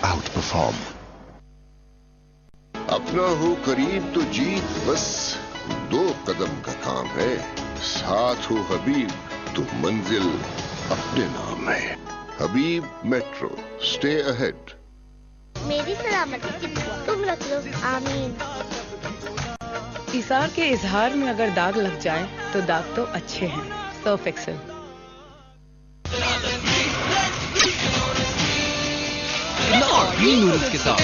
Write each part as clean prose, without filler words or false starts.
outperform. अपना हो करीब तो जीत बस 2 कदम का काम है, साथ हो हबीब तो मंजिल अपने नाम है। हबीब मेट्रो, स्टे अहेड। मेरी सलामती की दुआ तुम रख लो, आमीन। इसार के इजहार में अगर दाग लग जाए तो दाग तो अच्छे हैं, सर्फ एक्सेल। नूडल्स के साथ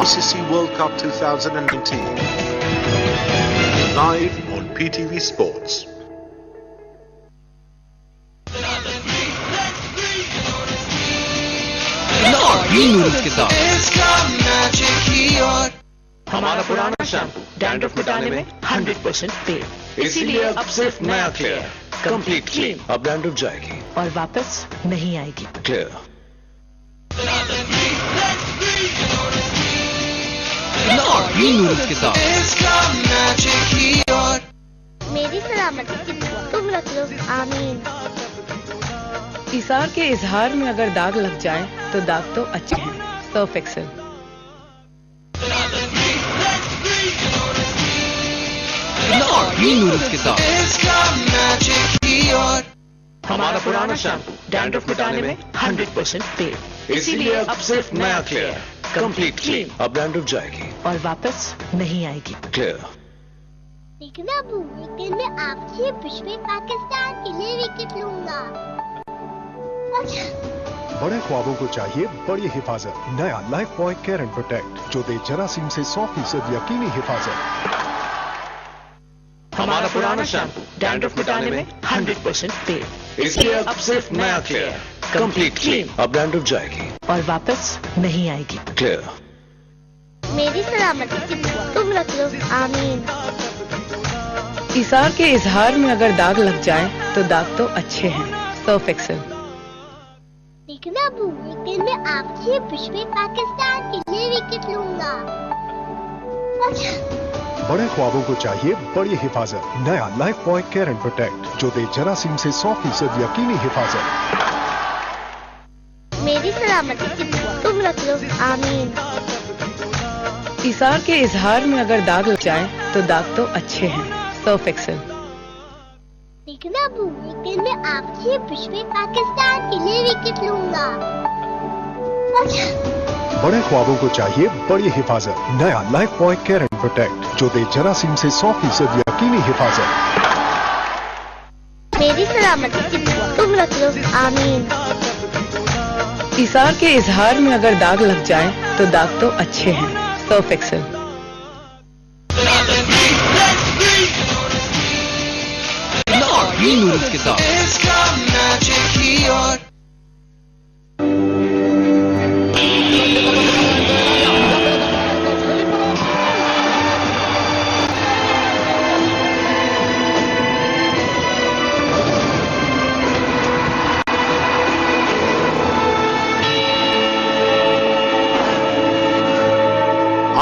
ICC World Cup 2019 live on PTV Sports. Noodles के साथ हमारा पुराना शैम्पू डैंड्रफ मिटाने में 100% तेल, इसीलिए अब सिर्फ नया क्लियर कंप्लीट क्लीन। अब डैंड्रफ जाएगी और वापस नहीं आएगी। क्लियर। नूडल्स के साथ मेरी सलामती की दुआ तुम रख लो, आमीन। इसार के इजहार में अगर दाग लग जाए तो दाग तो अच्छे हैं, सर्फ एक्सेल। नूडल्स के साथ हमारा पुराना शैम्पू डैंड्रफ मिटाने में 100% तेल, इसीलिए अब सिर्फ नया क्लियर कंप्लीट क्लीन। अब डैंड्रफ जाएगी और वापस नहीं आएगी। क्लियर। लेकिन अबू, एक दिन मैं आपसे पिछले पाकिस्तान के लिए विकेट लूंगा। बड़े ख्वाबों को चाहिए बड़ी हिफाजत। नया life boy care and protect जो दे जरासीम से 100% यकीनी हिफाजत। हमारा पुराना शैम्पू डैंड्रफ मिटाने में 100% तेल, इसलिए अब सिर्फ नया क्लियर कंप्लीट क्लीन। अब डैंड्रफ जाएगी और वापस नहीं आएगी। क्लियर। मेरी सलामती की दुआ तुम रख लो, आमीन। इसार के इजहार में अगर दाग लग जाए तो दाग तो अच्छे हैं, सर्फ एक्सेल। लेकिन अबू, एक दिन मैं आपसे पिछले पाकिस्तान के लिए विकेट लूंगा। बड़े ख्वाबों को चाहिए बड़ी हिफाजत। नया life boy care and protect जो दे जरासीम से 100% यकीनी हिफाजत। मेरी सलामती की दुआ तुम रख लो, आमीन। इसार के इजहार में अगर दाग लग जाए तो दाग तो अच्छे हैं, सर्फ एक्सेल। लेकिन अबू, एक दिन मैं आपसे पिछले पाकिस्तान के लिए विकेट लूंगा। बड़े ख्वाबों को चाहिए बड़ी हिफाजत। नया life boy care and protect जो दे जरासीम से 100% यकीनी हिफाजत। मेरी सलामती की दुआ तुम रख लो, आमीन। इसार के इजहार में अगर दाग लग जाए तो दाग तो अच्छे हैं, सर्फ एक्सेल। नूडल्स के साथ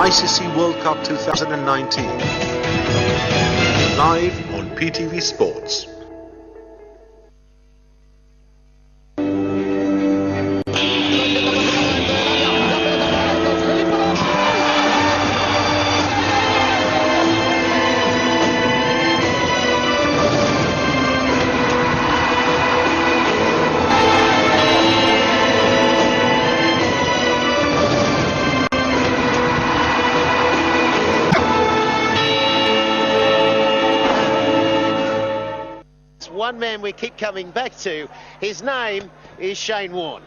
ICC World Cup 2019 live on PTV Sports. One man we keep coming back to, his name is Shane Warne.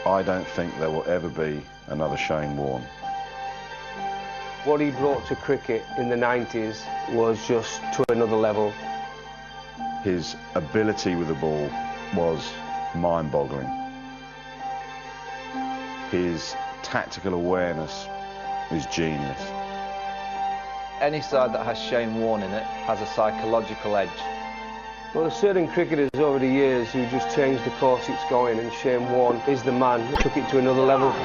I don't think there will ever be another Shane Warne. What he brought to cricket in the 90s was just to another level. His ability with the ball was mind-boggling. His tactical awareness is genius. Any side that has Shane Warne in it has a psychological edge. Well, there's certain cricketers over the years who just changed the course it's going, and Shane Warne is the man who took it to another level. Oh,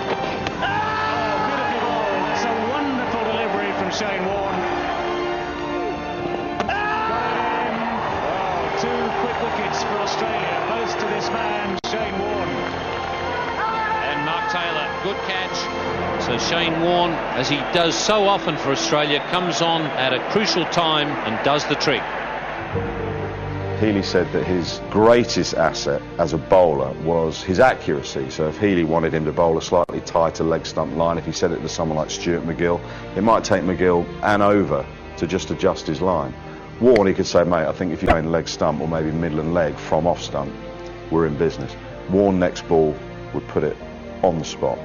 beautiful ball. That's a wonderful delivery from Shane Warne. Oh, 2 quick wickets for Australia, close to this man, Shane Warne. And Mark Taylor, good catch. So Shane Warne, as he does so often for Australia, comes on at a crucial time and does the trick. Healy said that his greatest asset as a bowler was his accuracy. So if Healy wanted him to bowl a slightly tighter leg stump line, if he said it to someone like Stuart McGill, it might take McGill and over to just adjust his line. Warne, he could say, mate, I think if you're going leg stump or maybe middle and leg from off stump, we're in business. Warne next ball would put it on the spot.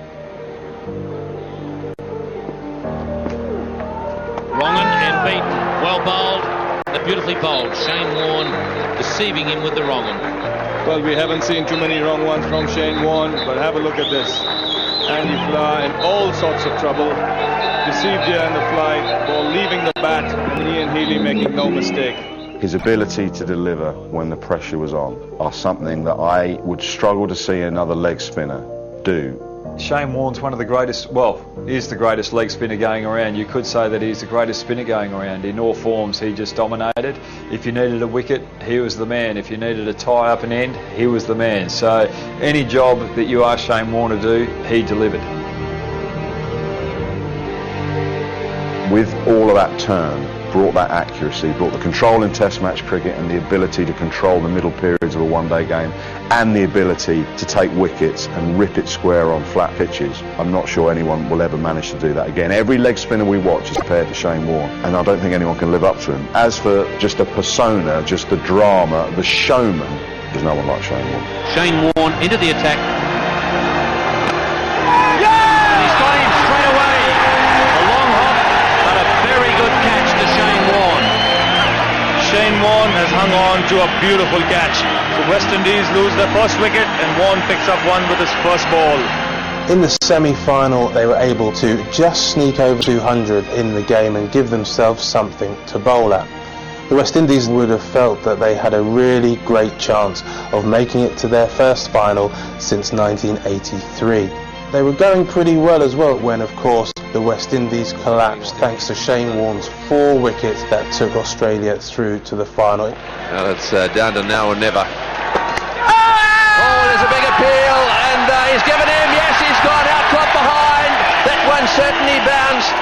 Wrongen and beaten, well bowled, beautifully bowled. Shane Warne deceiving him with the wrongen. Well, we haven't seen too many wrong ones from Shane Warne, but have a look at this. Andy Fly in all sorts of trouble. Deceived here in the fly, ball leaving the bat, and Ian Healy making no mistake. His ability to deliver when the pressure was on are something that I would struggle to see another leg spinner do. Shane Warne's one of the greatest, well, is the greatest leg spinner going around. You could say that he's the greatest spinner going around. In all forms, he just dominated. If you needed a wicket, he was the man. If you needed a tie up an end, he was the man. So any job that you asked Shane Warne to do, he delivered. With all of that turn, brought that accuracy, brought the control in Test match cricket and the ability to control the middle periods of a one-day game, and the ability to take wickets and rip it square on flat pitches. I'm not sure anyone will ever manage to do that again. Every leg spinner we watch is compared to Shane Warne, and I don't think anyone can live up to him. As for just a persona, just the drama, the showman, there's no one like Shane Warne. Shane Warne into the attack. And he's got him straight away. A long hop, but a very good catch to Shane Warne. Shane Warne has hung on to a beautiful catch. The West Indies lose their first wicket and Warne picks up one with his first ball. In the semi-final, they were able to just sneak over 200 in the game and give themselves something to bowl at. The West Indies would have felt that they had a really great chance of making it to their first final since 1983. They were going pretty well as well when, of course, the West Indies collapsed thanks to Shane Warne's 4 wickets that took Australia through to the final. Now it's down to now or never. Oh, there's a big appeal, and he's given him. Yes, he's gone out top behind. That one certainly bounced.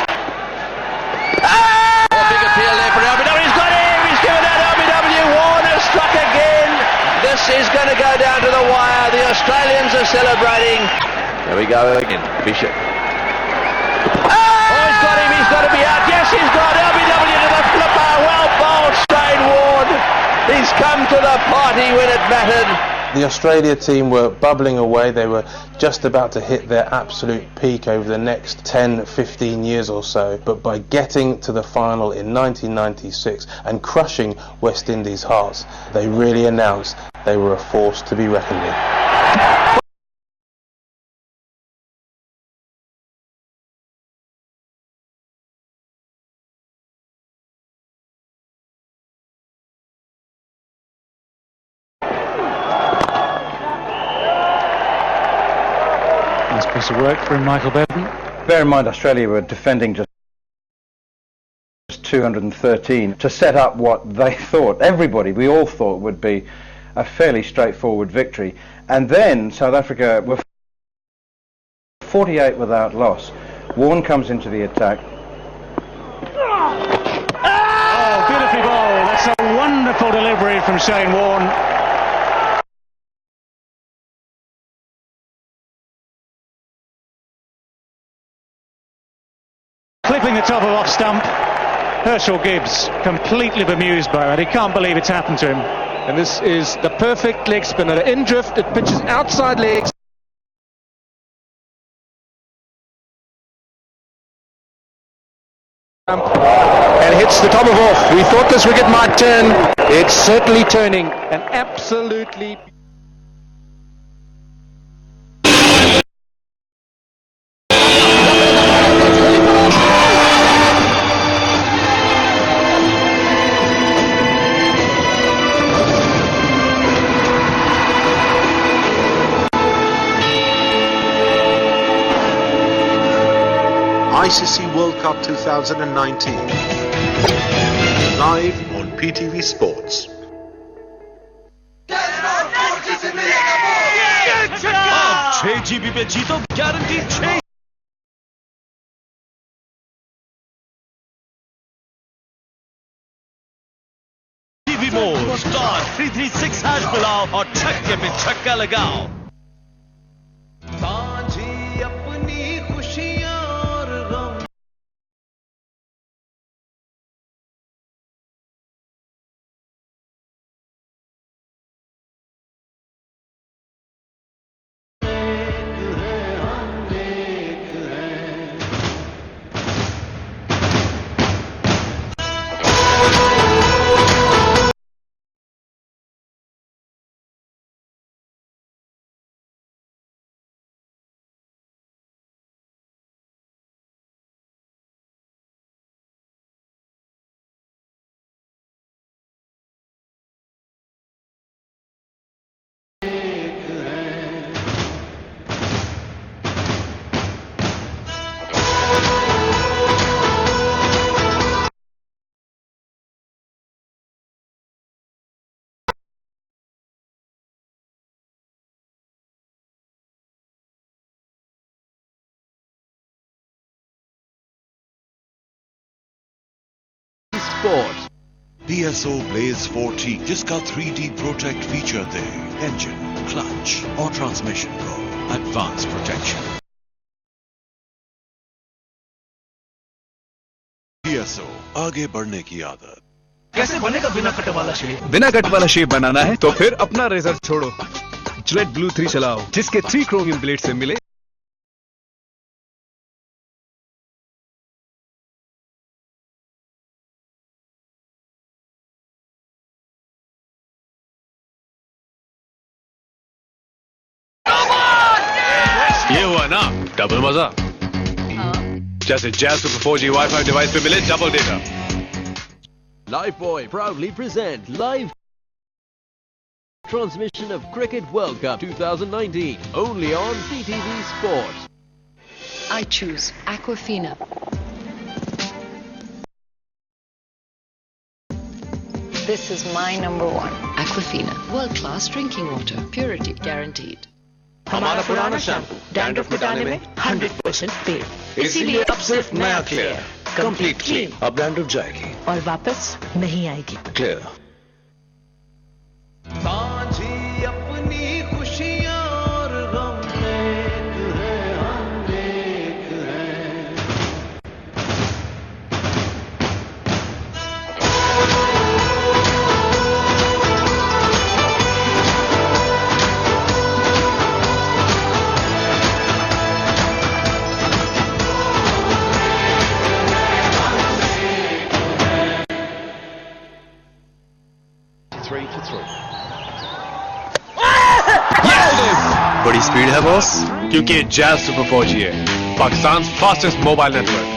Oh, big appeal there for LBW. He's got him. He's given out LBW. Warne has struck again. This is going to go down to the wire. The Australians are celebrating. There we go again. Bishop. Oh, he's got him. He's got to be out. Yes, he's got LBW to the flipper. Well bowled, Shane Warne. He's come to the party when it mattered. The Australia team were bubbling away. They were just about to hit their absolute peak over the next 10-15 years or so. But by getting to the final in 1996 and crushing West Indies' hearts, they really announced they were a force to be reckoned with. Nice piece of work from Michael Bevan. Bear in mind, Australia were defending just 213 to set up what they thought, we all thought would be a fairly straightforward victory. And then South Africa were 48 without loss. Warne comes into the attack. Oh, beautifully bowled. That's a wonderful delivery from Shane Warne. Clipping the top of off stump. Herschel Gibbs completely bemused by that. He can't believe it's happened to him. And this is the perfect leg spinner. In drift, it pitches outside legs. and hits the top of off. We thought this wicket might turn. It's certainly turning. An absolutely... ICC World Cup 2019. Live on PTV Sports. अब 6 GB पे जीतो guarantee 6 GB mode star 336 hash मिलाओ और छक्के पे छक्का लगाओ। Sports. DSO Blaze 4T जिसका 3D Protect feature दे engine, clutch और transmission को advanced protection. DSO आगे बढ़ने की आदत. कैसे बनेगा बिना कट वाला शेप? बिना कट वाला शेप बनाना है तो फिर अपना रेजर छोड़ो, जिलेट ब्लू 3 चलाओ जिसके 3 क्रोमियम ब्लेड से मिले ये हुआ ना डबल मजा, जैसे jazz super 4G wifi device पे मिले double data. Lifebuoy proudly present live transmission of Cricket World Cup 2019 only on PTV Sports. I choose Aquafina. This is my number one. Aquafina, world-class drinking water, purity guaranteed. हमारा पुराना shampoo dandruff मिटाने में 100% तेल, इसीलिए अब सिर्फ नया clear, complete clean. अब डैंड्रफ जाएगी और वापस नहीं आएगी। क्लियर। बड़ी स्पीड है बॉस, क्योंकि ये जैज़ सुपर 4G है, Pakistan fastest mobile network.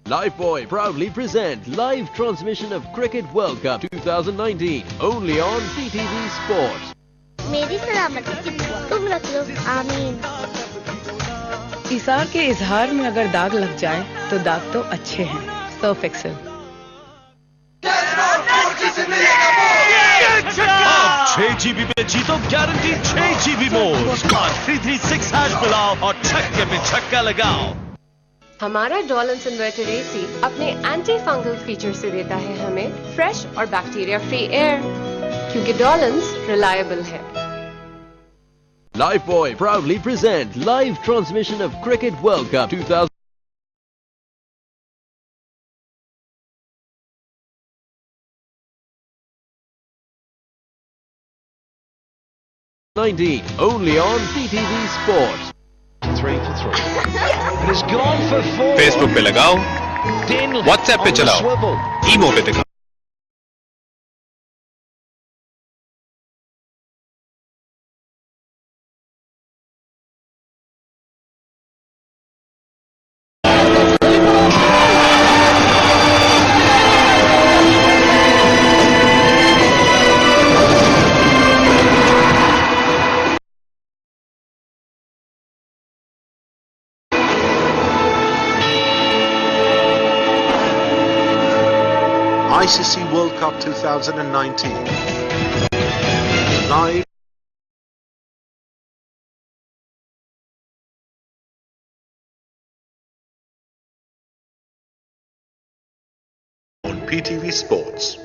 Lifebuoy proudly present live transmission of Cricket World Cup 2019 only on PTV Sports. मेरी सलामती की दुआ तुम रख लो, आमीन। इसार के इजहार में अगर दाग लग जाए तो दाग तो अच्छे हैं, सर्फ एक्सेल। अब 6 GB पे जीतो guarantee 6 GB mode star 336 hash मिलाओ और छक्के पे छक्का लगाओ। हमारा डॉलन्स इन्वर्टर एसी अपने एंटी फंगल फीचर से देता है हमें फ्रेश और बैक्टीरिया फ्री एयर, क्योंकि डॉलन्स रिलायबल है। Lifebuoy proudly present live transmission of Cricket World Cup 2019 only on PTV Sports. 3 for 3. It has gone for 4. Facebook पे लगाओ व्हाट्सएप पे चलाओ, ईमो पे दिखाओ। ICC World Cup 2019. Live on PTV Sports.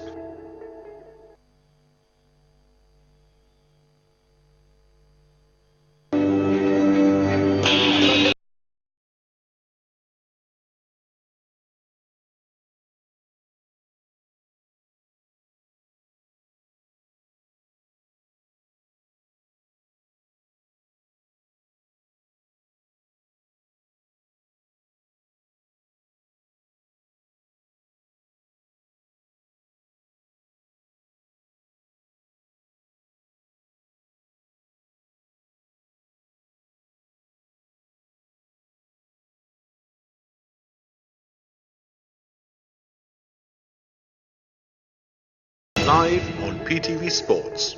Live on PTV Sports.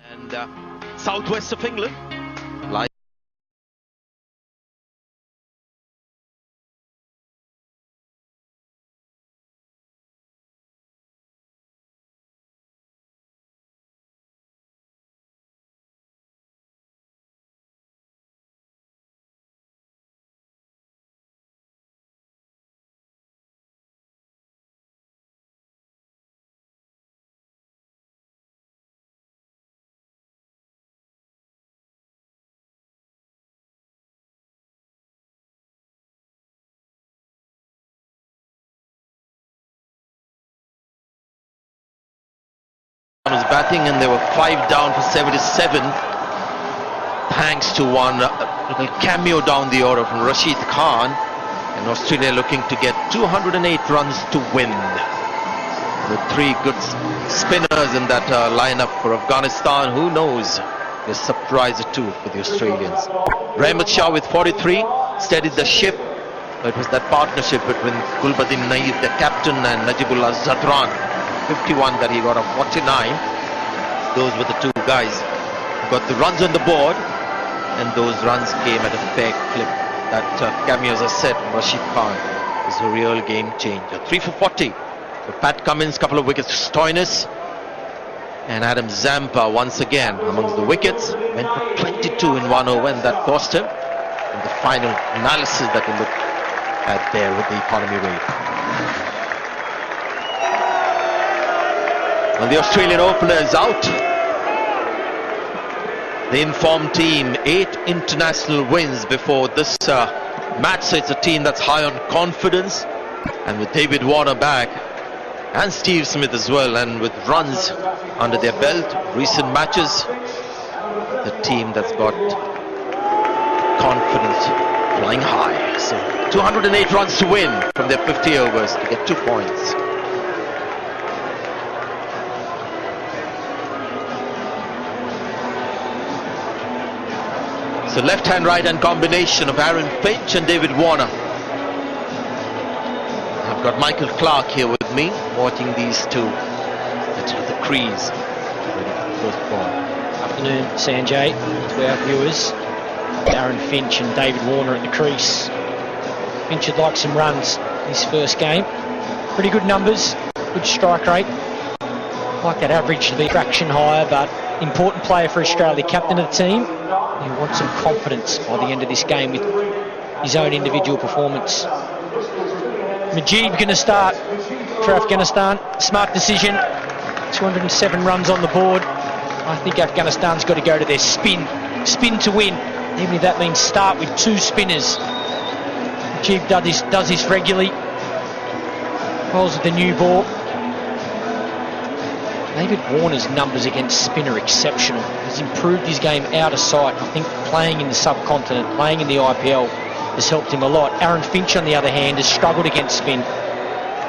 And southwest of England, live. Was batting and they were 5 down for 77 thanks to one little cameo down the order from Rashid Khan, and Australia looking to get 208 runs to win with 3 good spinners in that lineup for Afghanistan. Who knows, a surprise or two for the Australians. Rahmat Shah with 43 steadied the ship. It was that partnership between Gulbuddin Naeef, the captain, and Najibullah Zadran, 51 that he got of 49. Those were the two guys who got the runs on the board, and those runs came at a fair clip. That cameo, as I said, Rashid Khan is a real game changer. 3 for 40 for Pat Cummins, couple of wickets to Stoinis, and Adam Zampa once again amongst the wickets. Went for 22 in 1 over, and that cost him in the final analysis that we looked at there with the economy rate. Well, the Australian opener is out. The informed team, 8 international wins before this match, so it's a team that's high on confidence. And with David Warner back, and Steve Smith as well, and with runs under their belt, recent matches, the team that's got confidence flying high. So 208 runs to win from their 50 overs to get 2 points. So left-hand, right-hand combination of Aaron Finch and David Warner. I've got Michael Clark here with me, watching these two at the crease. Ready for the first ball. Afternoon, Sanjay, to our viewers. Aaron Finch and David Warner at the crease. Finch would like some runs his first game. Pretty good numbers, good strike rate. Like that average to be traction higher, but important player for Australia, captain of the team. He wants some confidence by the end of this game with his own individual performance. Mujeeb going to start for Afghanistan. Smart decision. 207 runs on the board. I think Afghanistan's got to go to their spin to win, even if that means start with two spinners. Mujeeb does this regularly. Bowls with the new ball. David Warner's numbers against spin are exceptional. He's improved his game out of sight. I think playing in the subcontinent, playing in the IPL has helped him a lot. Aaron Finch, on the other hand, has struggled against spin.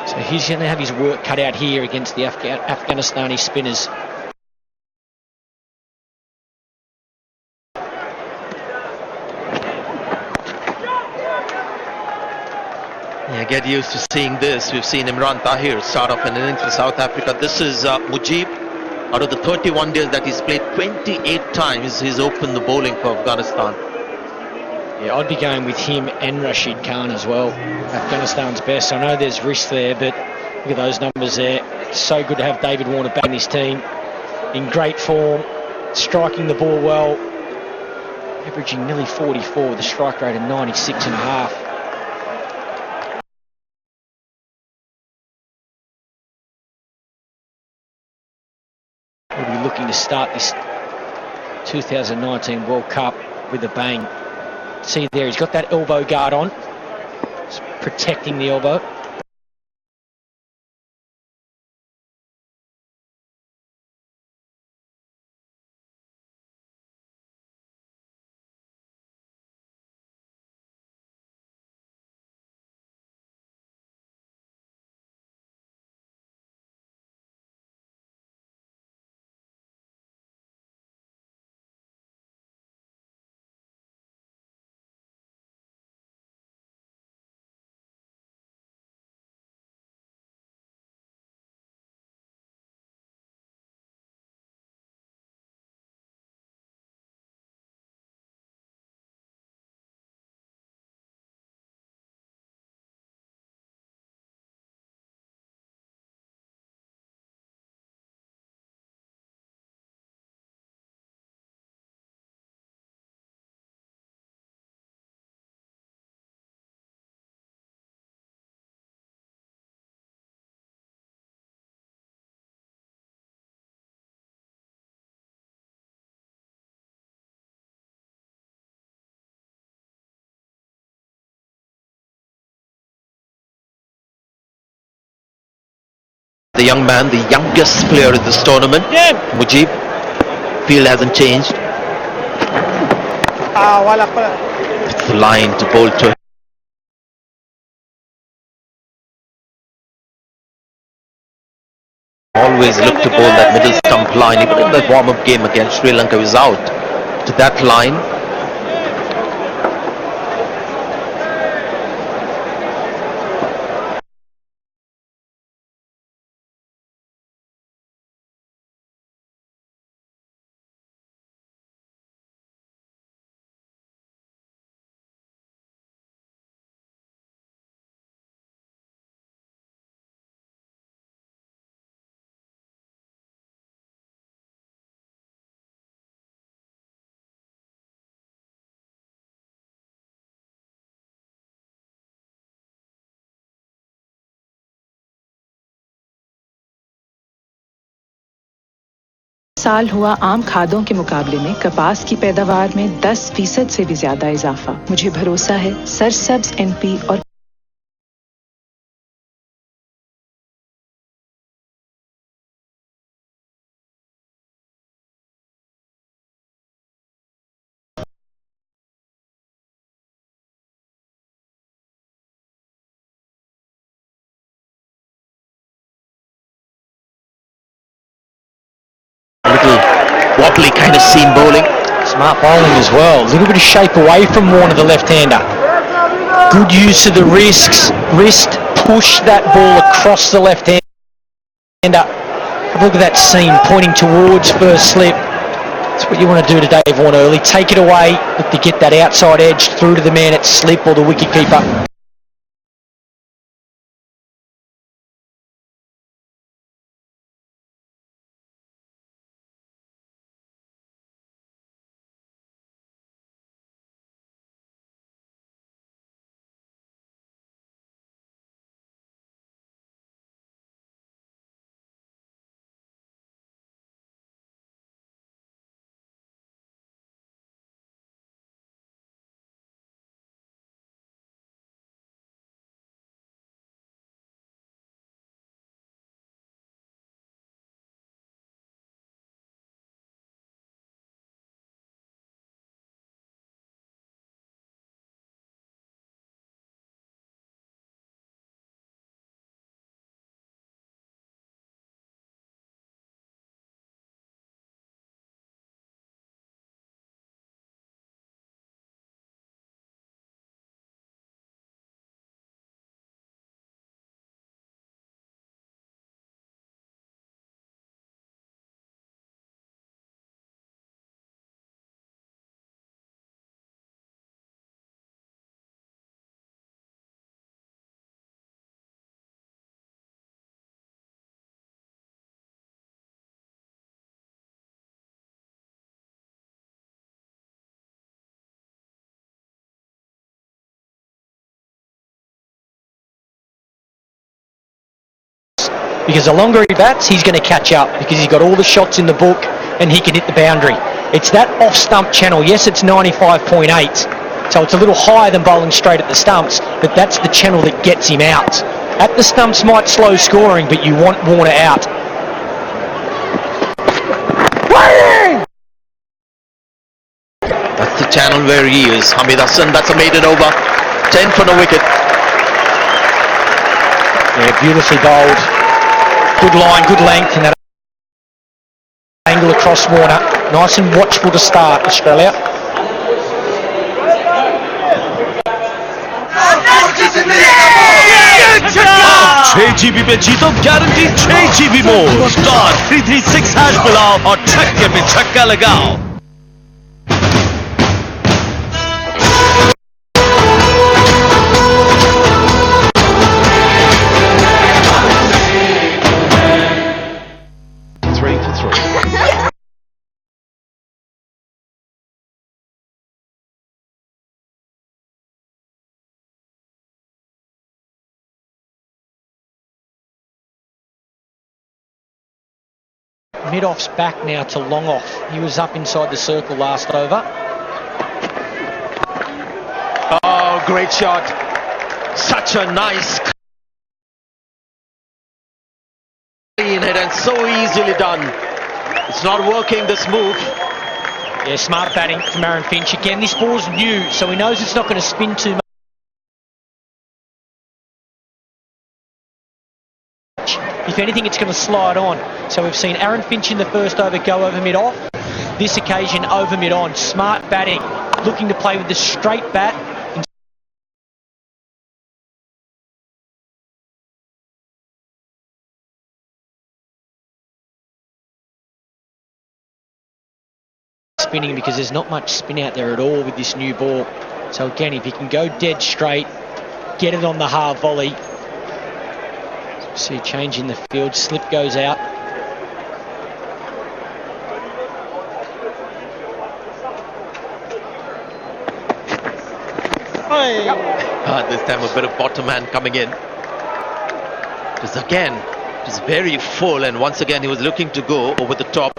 So he's going to have his work cut out here against the Afghanistani spinners. Yeah, get used to seeing this. We've seen Imran Tahir start off an innings for South Africa. This is Mujeeb. Out of the 31 days that he's played, 28 times he's opened the bowling for Afghanistan. Yeah, I'd be going with him and Rashid Khan as well. Afghanistan's best. I know there's risk there, but look at those numbers there. It's so good to have David Warner back in this team. In great form, striking the ball well, averaging nearly 44 with a strike rate of 96.5. We'll be looking to start this 2019 World Cup with a bang. See there, he's got that elbow guard on. It's protecting the elbow. The young man, the youngest player in this tournament, Mujeeb. Field hasn't changed. It's the line to bowl to. Always look to bowl that middle stump line. Even in the warm-up game against Sri Lanka, he was out to that line. साल हुआ आम खादों के मुकाबले में कपास की पैदावार में 10% से भी ज्यादा इजाफा। मुझे भरोसा है सरसब्ज एनपी और wobbly kind of seam bowling. Smart bowling as well. A little bit of shape away from Warner, the left-hander. Good use of the wrist. Push that ball across the left-hander. Have a look at that seam pointing towards first slip. That's what you want to do to Dave Warner early. Take it away, look to get that outside edge through to the man at slip or the wicket-keeper. Because the longer he bats, he's going to catch up because he's got all the shots in the book and he can hit the boundary. It's that off-stump channel. Yes, it's 95.8, so it's a little higher than bowling straight at the stumps, but that's the channel that gets him out. At the stumps might slow scoring, but you want Warner out. That's the channel where he is. Hamid Hassan, that's a maiden over. 10 for no wicket. Yeah, beautifully bowled. Good line, good length, and that angle across Warner. Nice and watchful to start, Australia. अब 6 GB पे जीतो guarantee 6 GB मोर star 336 hash मिलाओ और छक्के पे छक्का लगाओ. Mid-off's back now to long off. He was up inside the circle last over. Oh, great shot. Such a nice clean hit and so easily done. It's not working, this move. Yeah, smart batting from Aaron Finch. Again, this ball's new, so he knows it's not going to spin too much. If anything, it's going to slide on. So we've seen Aaron Finch in the first over go over mid-off. This occasion over mid-on. Smart batting, looking to play with the straight bat. Spinning because there's not much spin out there at all with this new ball. So again, if he can go dead straight, get it on the half volley. See a change in the field, slip goes out. This time a bit of bottom hand coming in. Just again, just very full, and once again he was looking to go over the top.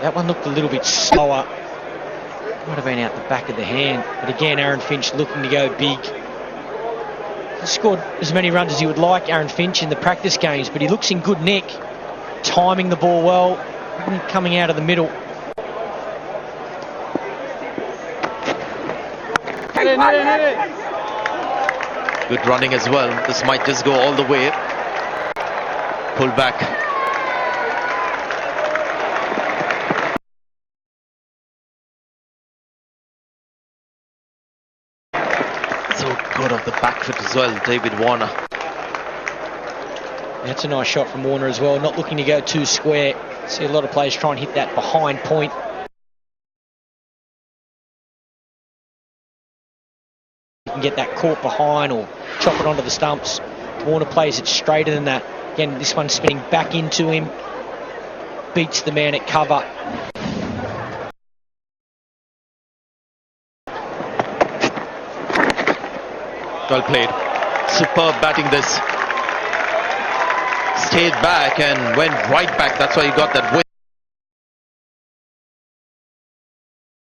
That one looked a little bit slower. Might have been out the back of the hand. But again, Aaron Finch looking to go big. He scored as many runs as he would like, Aaron Finch, in the practice games, but he looks in good nick. Timing the ball well, coming out of the middle. Good running as well. This might just go all the way. Pull back. good off the back foot as well, David Warner. That's a nice shot from Warner as well, not looking to go too square. See a lot of players try and hit that behind point. You can get that caught behind or chop it onto the stumps. Warner plays it straighter than that. Again, this one spinning back into him. Beats the man at cover. Well played. Superb batting this. Stayed back and went right back. That's why he got that win.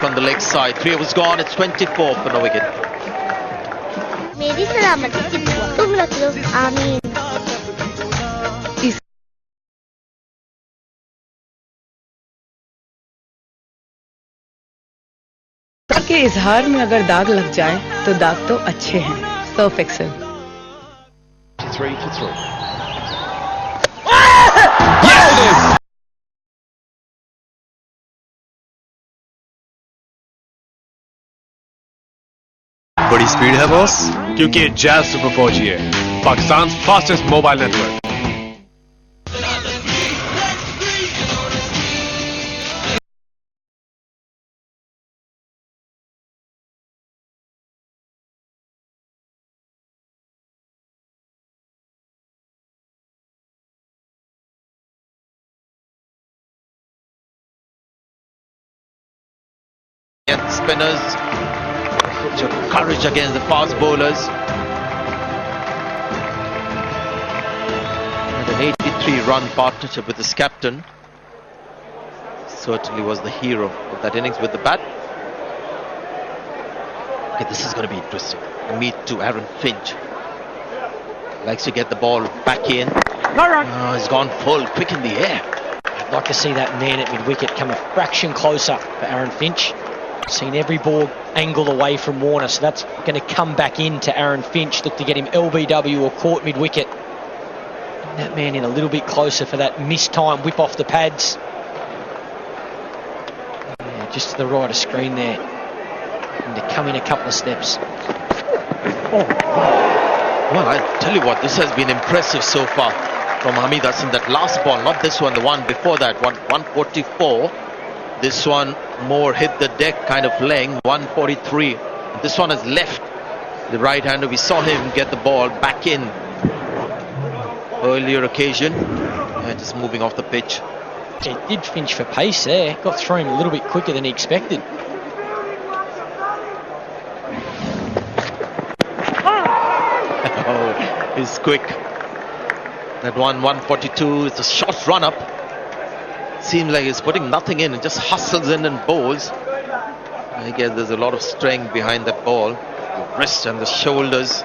On the leg side. 3 overs gone. It's 24 for no wicket. मेरी सलामती की दुआ तुम रख लो आमीन के इजहार में अगर दाग लग जाए तो दाग तो अच्छे हैं सर्फ एक्सेल 3 for 3. बड़ी स्पीड है बॉस क्योंकि ये जैज सुपर 4G है Pakistan fastest mobile network Spinners. So courage against the fast bowlers. And an 83-run partnership with his captain. Certainly was the hero of that innings with the bat. Okay, this is going to be interesting. A meet to Aaron Finch. Likes to get the ball back in. He's gone full, quick in the air. I'd like to see that man at mid-wicket come a fraction closer for Aaron Finch. Seen every ball angle away from Warner, so that's going to come back into Aaron Finch. Look to get him LBW or caught mid-wicket. That man in a little bit closer for that missed time whip off the pads. Yeah, just to the right of screen there. And to come in a couple of steps. Well, I tell you what, this has been impressive so far from Hamid Hassan. That last ball, not this one, the one before that, 144. This one more hit the deck kind of length, 143. This one has left the right hander. We saw him get the ball back in earlier occasion. Yeah, just moving off the pitch. He did Finch for pace there. Got through him a little bit quicker than he expected. Oh, he's quick. That one, 142. It's a short run up. Seems like he's putting nothing in and just hustles in and bowls. I guess there's a lot of strength behind that ball. The wrist and the shoulders.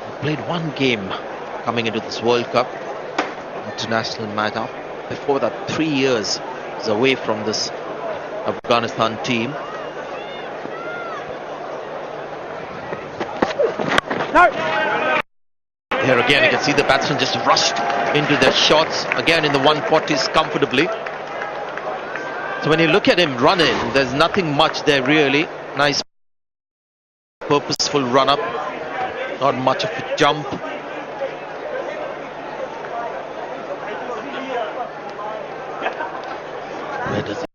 He played one game coming into this World Cup international matter. Before that, 3 years he was away from this Afghanistan team. Here again, you can see the batsman just rushed into their shots. Again in the 140s comfortably. So when you look at him running, there's nothing much there really. Nice purposeful run up. Not much of a jump. Where does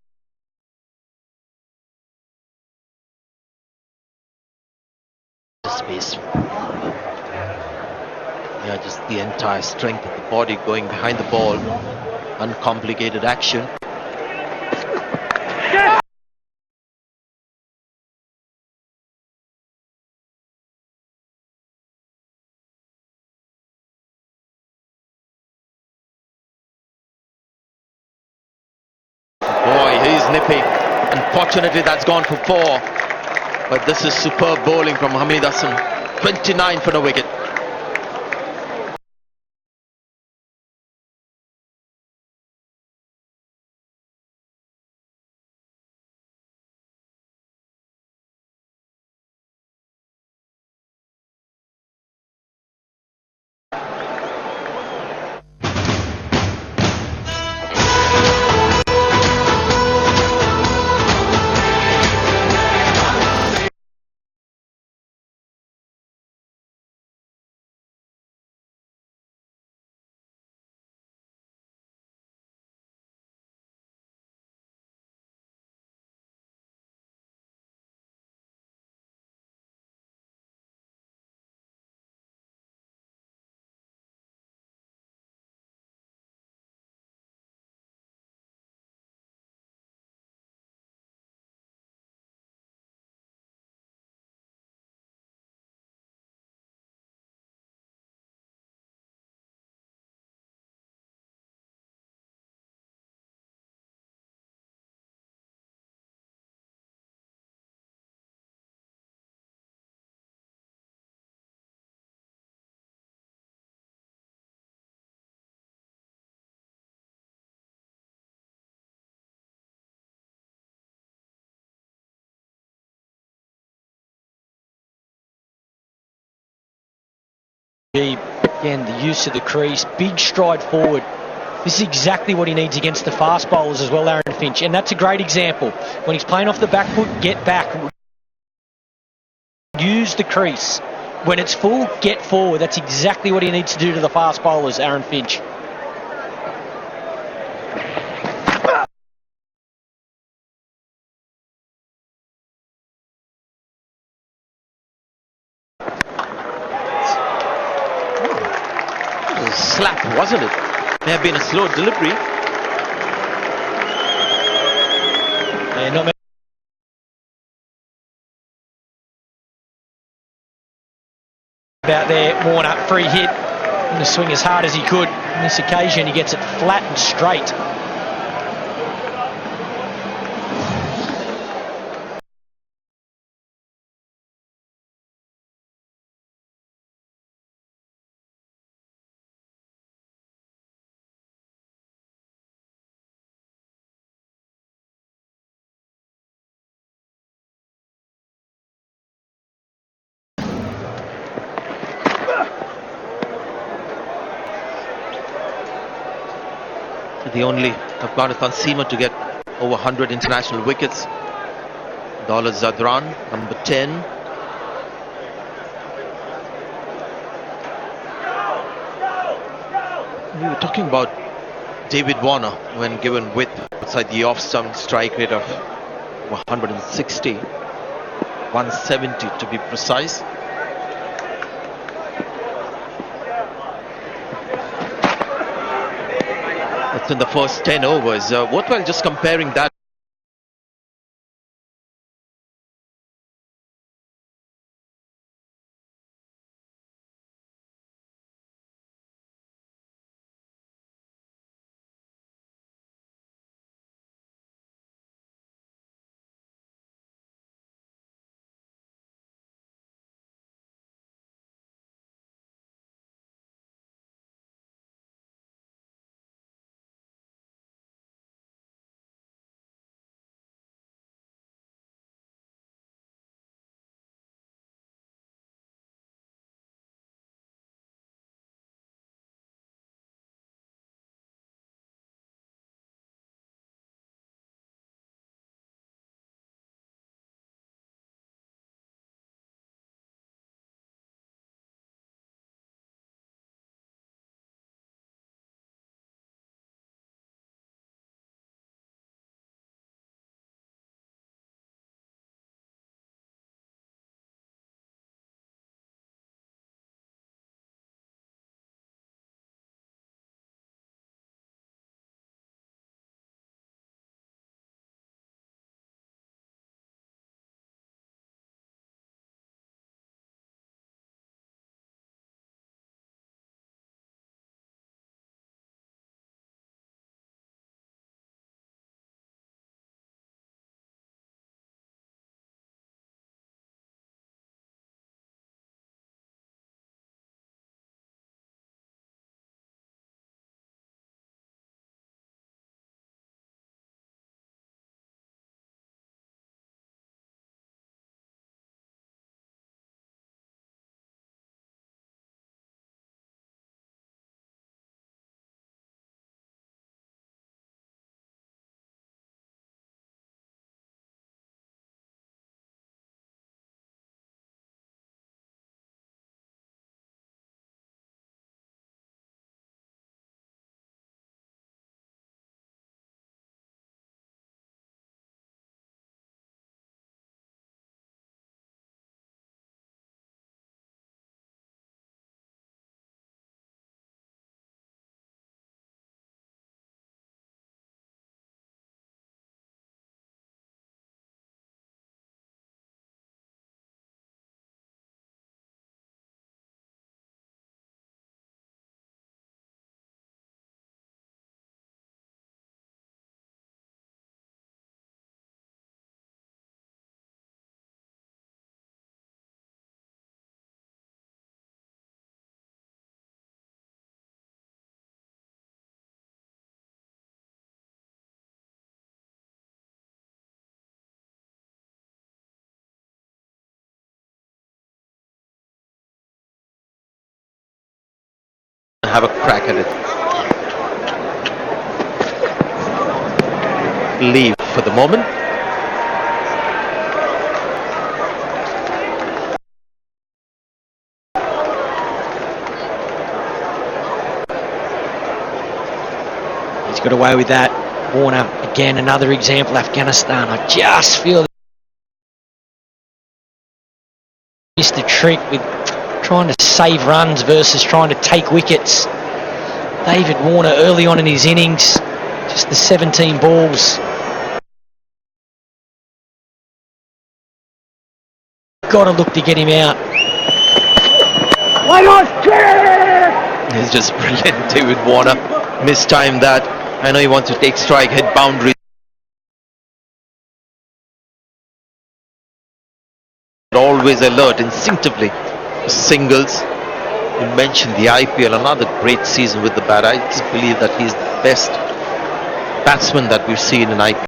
space? Yeah, just the entire strength of the body going behind the ball. Uncomplicated action. Boy, he's nippy. Unfortunately, that's gone for 4. But this is superb bowling from Hamid Hassan. 29 for the wicket. Again, the use of the crease, big stride forward. This is exactly what he needs against the fast bowlers as well, Aaron Finch. And that's a great example. When he's playing off the back foot, get back. Use the crease. When it's full, get forward. That's exactly what he needs to do to the fast bowlers, Aaron Finch. It was a slap, wasn't it? May have been a slow delivery. Yeah, not many. About there, Warner, free hit. Going to swing as hard as he could. On this occasion, he gets it flat and straight. The only Afghanistan seamer to get over 100 international wickets. Daulat Zadran, number 10. We were talking about David Warner when given width outside the off-stump, strike rate of 160, 170 to be precise. That's in the first 10 overs. Worthwhile just comparing that have a crack at it. Leave for the moment. He's got away with that. Warner, again, another example, Afghanistan. I just feel missed the trick with trying to save runs versus trying to take wickets. David Warner early on in his innings, just the 17 balls. Got to look to get him out. He's just brilliant, David Warner. Mistimed that. I know he wants to take strike, hit boundary. Always alert, instinctively. Singles. You mentioned the IPL, another great season with the bat. I just believe that he's the best batsman that we've seen in IPL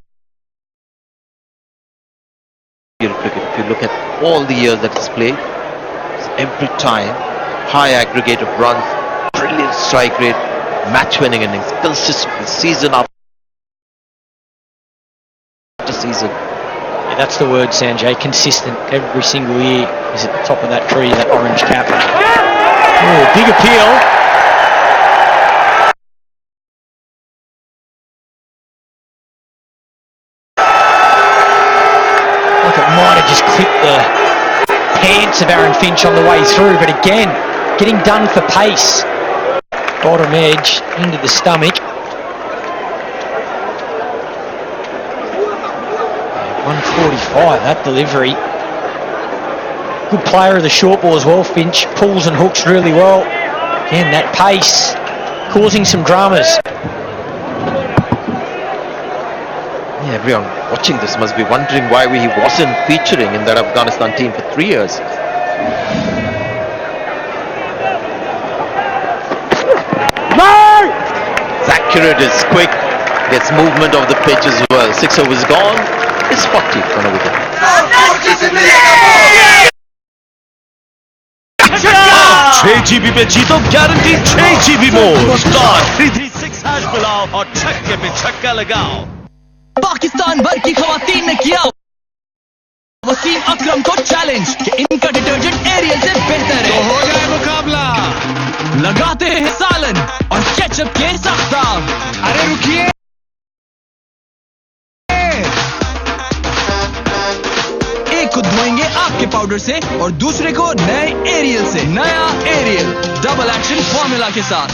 cricket. If you look at all the years that he's played, every time, high aggregate of runs, brilliant strike rate, match-winning innings, consistent season after season. Yeah, that's the word, Sanjay. Consistent every single year. He's at the top of that tree, that orange cap. Oh, big appeal. Like it might have just clipped the pants of Aaron Finch on the way through, but again, getting done for pace. Bottom edge into the stomach. 145, that delivery. Good player of the short ball as well, Finch. Pulls and hooks really well. Again, that pace causing some dramas. Yeah, everyone watching this must be wondering why he wasn't featuring in that Afghanistan team for 3 years. It's accurate, it's quick, gets movement of the pitch as well. 6 overs gone, it's 40 on a wicket. 6 GB पे जीतो guarantee 6 GB मोर star 336 hash मिलाओ और छक्के पे छक्का लगाओ। पाकिस्तान भर की खवातीन ने किया वसीम अकरम को चैलेंज कि इनका डिटर्जेंट एरियल से बेहतर है। तो हो जाए मुकाबला। लगाते हैं सालन और केचप के साथ दाग। अरे रुकिए, एक को धोएंगे आपके पाउडर से और दूसरे को नए एरियल से। नया एरियल डबल एक्शन फॉर्मूला के साथ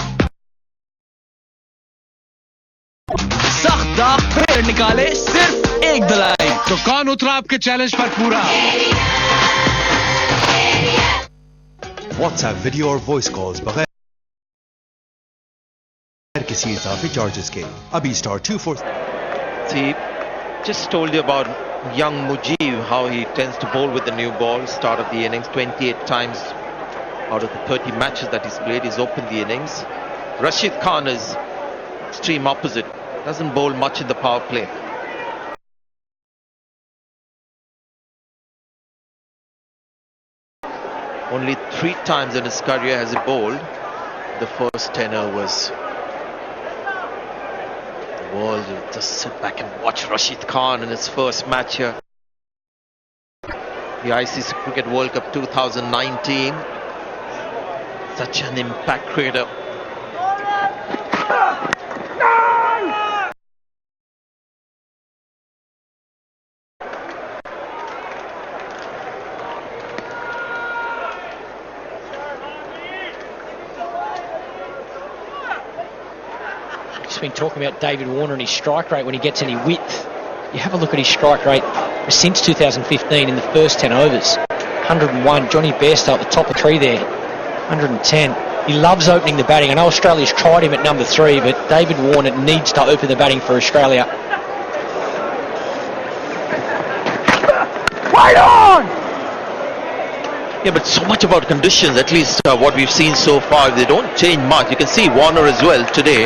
सख्त दाग फिर निकाले सिर्फ एक धुलाई। तो कौन उतरा आपके चैलेंज पर पूरा? WhatsApp video और voice calls बगैर किसी इजाफी चार्जेस के अभी *24. See, just told you about young Mujib, how he tends to bowl with the new ball. Start of the innings, 28 times out of the 30 matches that he's played, he's opened the innings. Rashid Khan is extreme opposite, doesn't bowl much in the power play. Only 3 times in his career has he bowled the first 10 overs. The world will just sit back and watch Rashid Khan in his first match here. The ICC Cricket World Cup 2019. Such an impact cricketer. Been talking about David Warner and his strike rate when he gets any width. You have a look at his strike rate since 2015 in the first 10 overs. 101, Johnny Bairstow at the top of 3 there. 110. He loves opening the batting. I know Australia's tried him at number 3, but David Warner needs to open the batting for Australia. Right on! Yeah, but so much about conditions, at least what we've seen so far. They don't change much. You can see Warner as well today.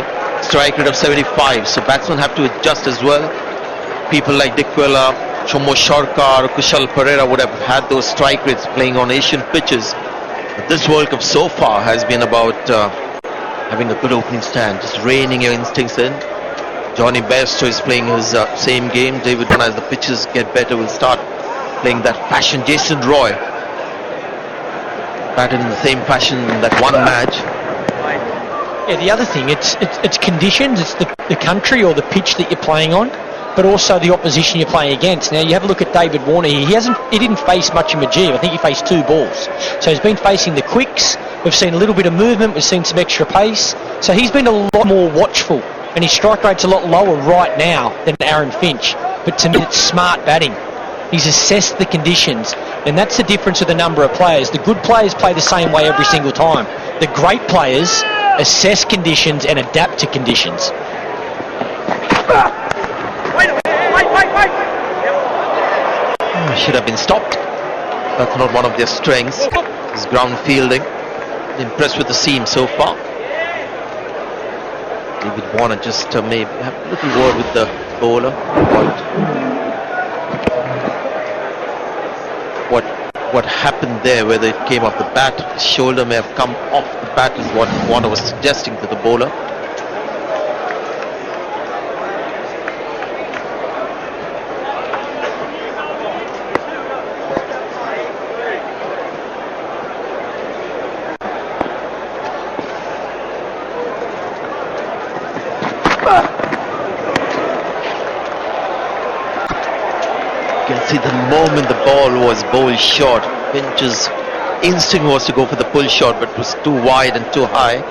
Strike rate of 75, so batsmen have to adjust as well. People like Dikwela, Chomo Sharkar, Kushal Pereira would have had those strike rates playing on Asian pitches. But this World Cup so far has been about having a good opening stand, just reining your instincts in. Johnny Bairstow is playing his same game. David Warner, as the pitches get better, will start playing that fashion. Jason Roy batted in the same fashion in that one match. Yeah, the other thing, it's conditions, it's the country or the pitch that you're playing on, but also the opposition you're playing against. Now you have a look at David Warner here. He didn't face much of Majid. I think he faced 2 balls. So he's been facing the quicks. We've seen a little bit of movement. We've seen some extra pace. So he's been a lot more watchful, and his strike rate's a lot lower right now than Aaron Finch. But to me, it's smart batting. He's assessed the conditions, and that's the difference with a number of players. The good players play the same way every single time. The great players assess conditions and adapt to conditions. Should have been stopped. That's not one of their strengths. His ground fielding. Impressed with the seam so far. David Warner just may have a little word with the bowler. What happened there, whether it came off the bat, his shoulder may have come off the bat, is what Warner was suggesting to the bowler. You can see the moment the ball was bowled short, Finch's instinct was to go for the pull shot, but it was too wide and too high.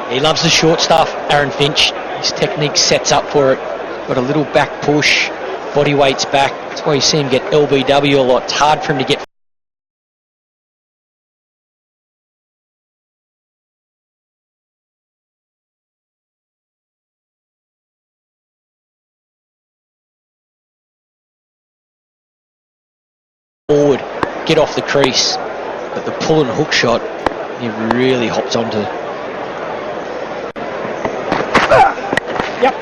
He loves the short stuff, Aaron Finch. His technique sets up for it. Got a little back push, body weight's back. That's why you see him get LBW a lot. It's hard for him to get forward, get off the crease. But the pull and hook shot, he really hops onto. Yep.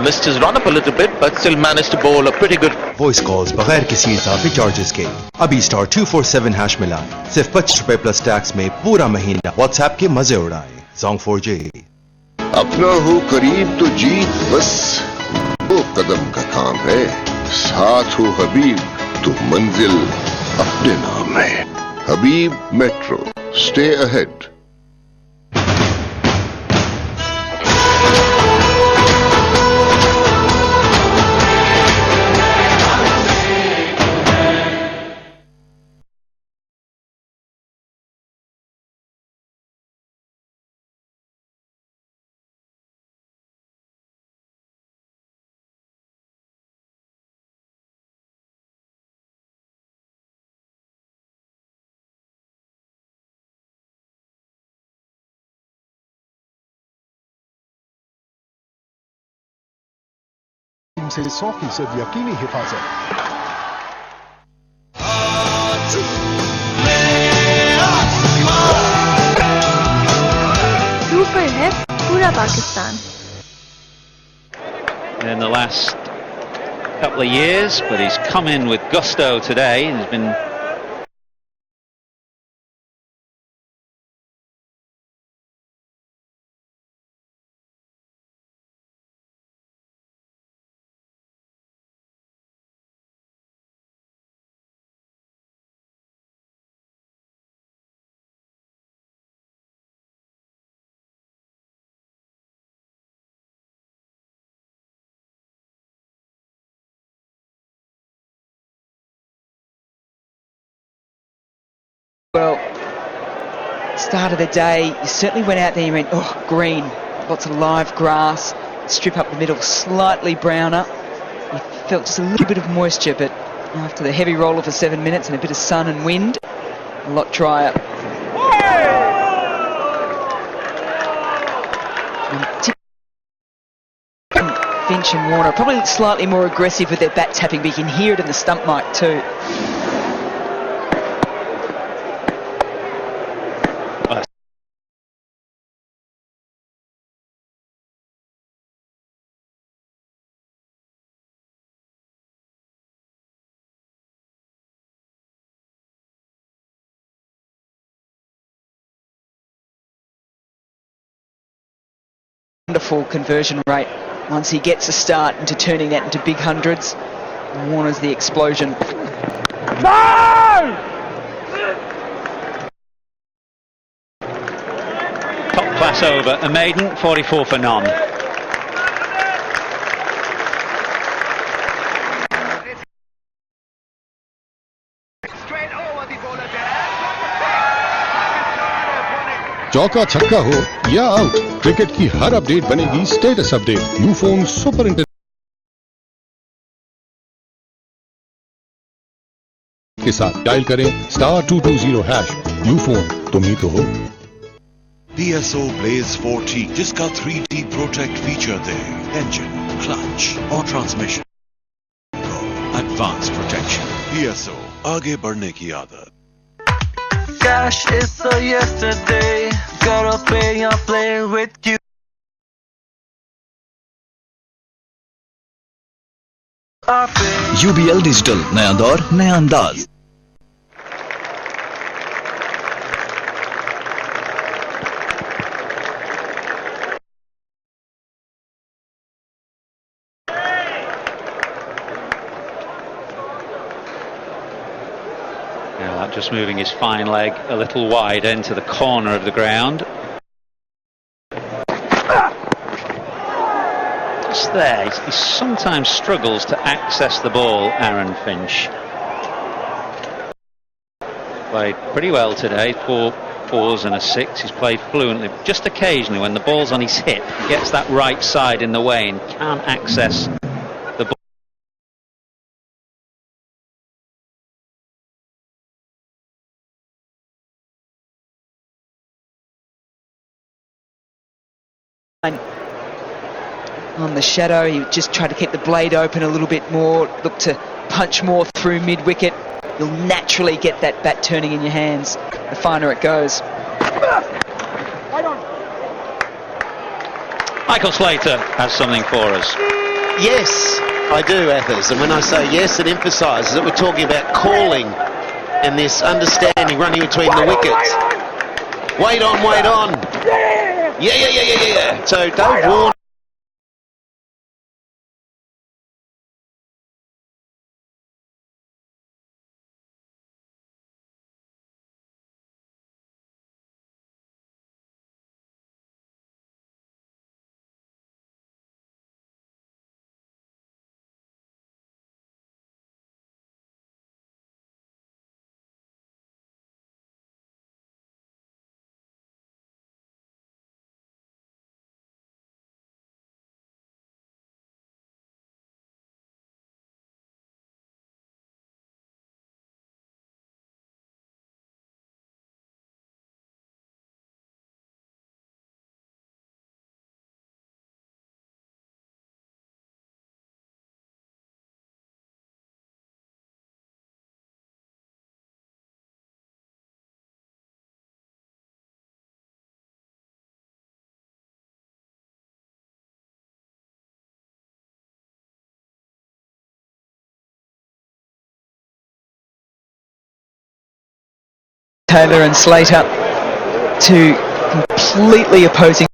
Missed his run up a little bit, but still managed to bowl a pretty good. Voice calls बगैर किसी इजाफी charges के अभी *247# मिलाएं, सिर्फ ₹25 plus tax में पूरा महीना WhatsApp के मजे उड़ाएं. Zong 4G. अपना हो करीब तो जीत बस 2 कदम का काम है. साथ हो हबीब तो मंजिल अपने नाम है. हबीब मेट्रो, स्टे अहेड. से 100% यकीनी हिफाजत. सुपर है पूरा Pakistan. In the last couple of years, but he's come in with gusto today and has been Well, start of the day, you certainly went out there and you went, oh, green, lots of live grass, strip up the middle, slightly browner. You felt just a little bit of moisture, but after the heavy roller for 7 minutes and a bit of sun and wind, a lot drier. Finch and Warner probably slightly more aggressive with their bat tapping, but you can hear it in the stump mic too. Wonderful conversion rate once he gets a start into turning that into big hundreds. Warner's the explosion. No! Top class over. A maiden, 44 for none. चौका छक्का हो या out, cricket की हर update बनेगी status update. Ufone super intelligent के साथ dial करें *220#। यूफोन तुम ही तो हो। PSO Blaze 4T जिसका 3D Protect फीचर दे इंजन, क्लच और ट्रांसमिशन को एडवांस प्रोटेक्शन। PSO आगे बढ़ने की आदत। Cash is so yesterday, gotta pay or play with you. UBL digital, नया दौर नया अंदाज। Just moving his fine leg a little wide into the corner of the ground. Just there, he sometimes struggles to access the ball, Aaron Finch. Played pretty well today, 4 4s and a 6. He's played fluently. Just occasionally when the ball's on his hip, he gets that right side in the way and can't access the ball. On the shadow, he just tried to keep the blade open a little bit more, look to punch more through mid-wicket. You'll naturally get that bat turning in your hands the finer it goes. Michael Slater has something for us. Yes, I do, Ethers, and when I say yes, it emphasises that we're talking about calling and this understanding running between the wickets. Wait on, wait on. Yeah. So Dave Warner. Taylor and Slater, two completely opposing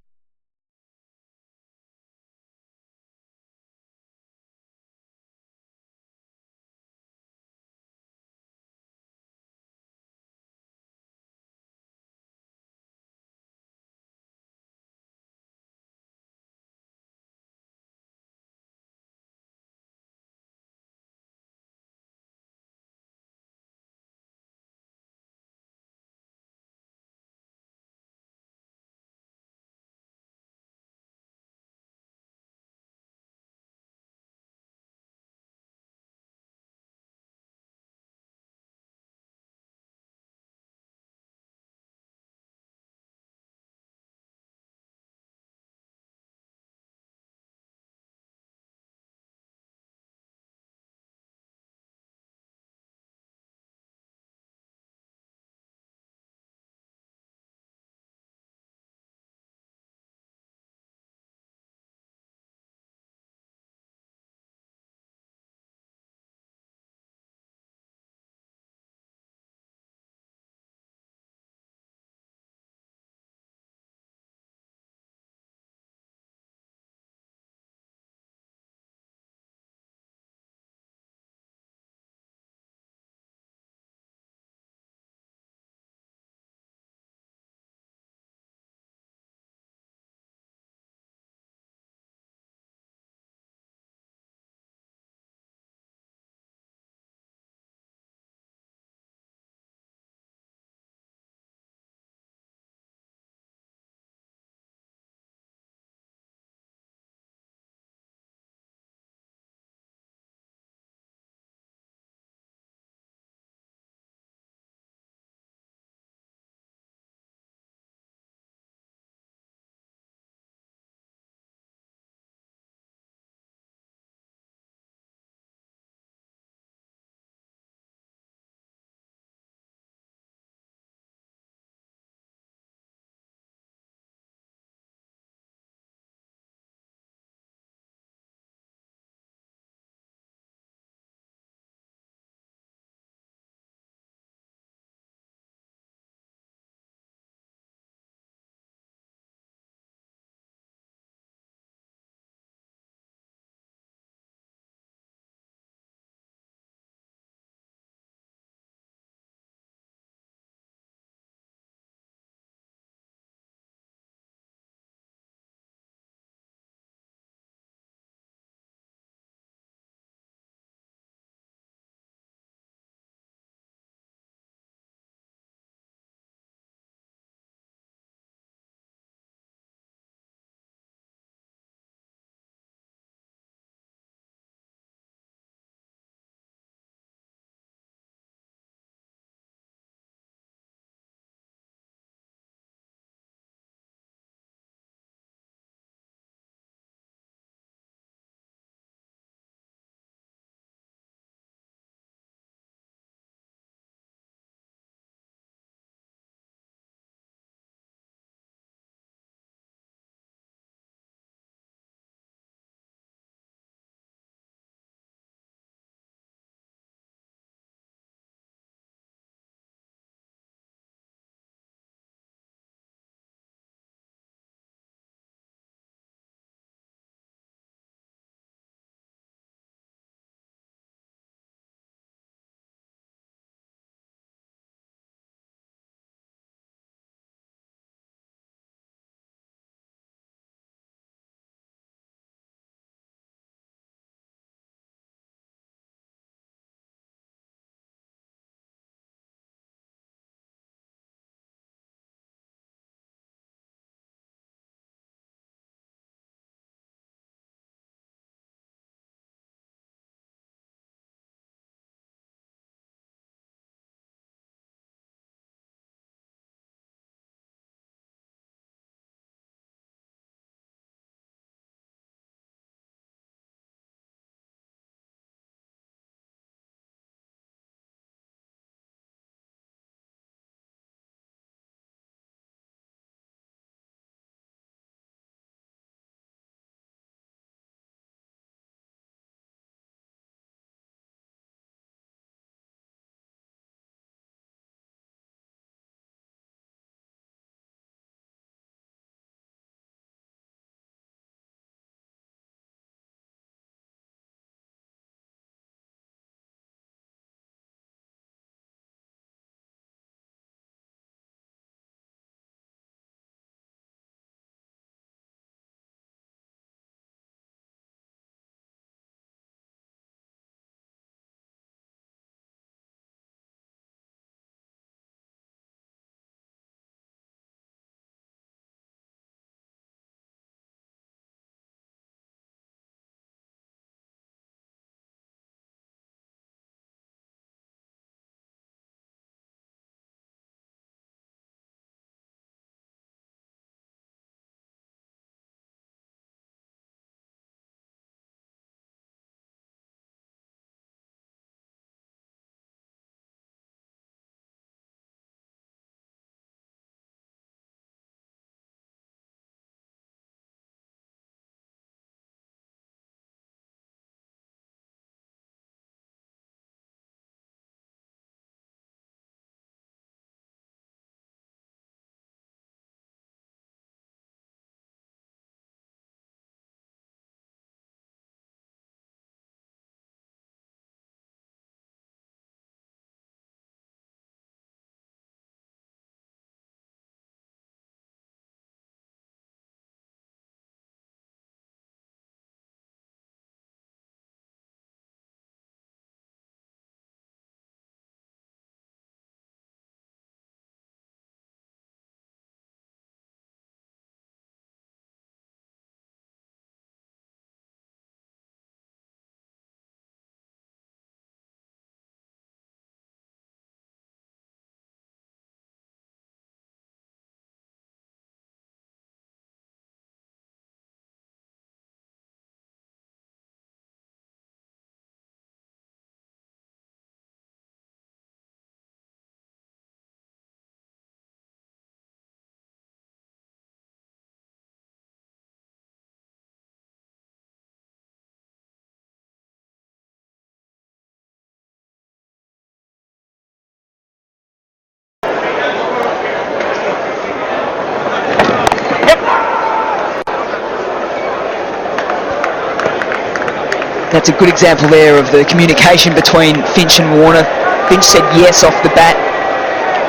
That's a good example there of the communication between Finch and Warner. Finch said yes off the bat,